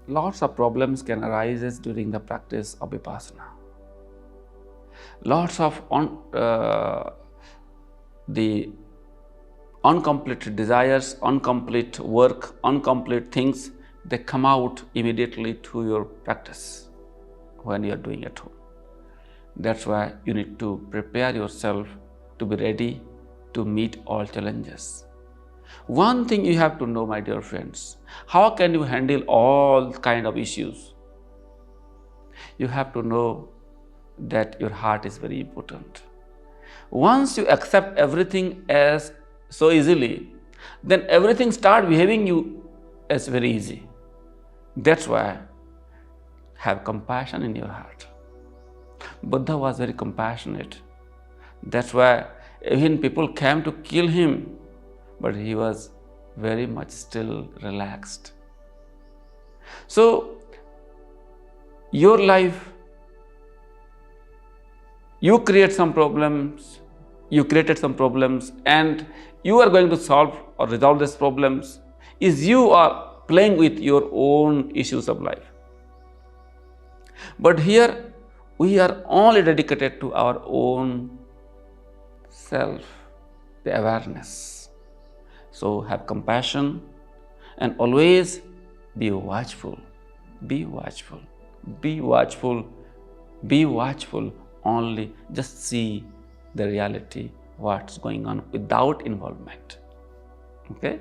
lots of problems can arise during the practice of vipassana. Lots of the uncompleted desires, incomplete work, incomplete things, they come out immediately to your practice when you are doing at home. That's why you need to prepare yourself to be ready to meet all challenges. One thing you have to know, my dear friends, how can you handle all kind of issues? You have to know that your heart is very important. Once you accept everything as so easily, then everything start behaving you as very easy. That's why have compassion in your heart. Buddha was very compassionate. That's why even people came to kill him, but he was very much still relaxed. So, your life, you created some problems, and you are going to solve or resolve these problems, is you are playing with your own issues of life. But here, we are only dedicated to our own self, the awareness. So have compassion and always be watchful, be watchful, be watchful, be watchful. Only just see the reality, what's going on without involvement. Okay?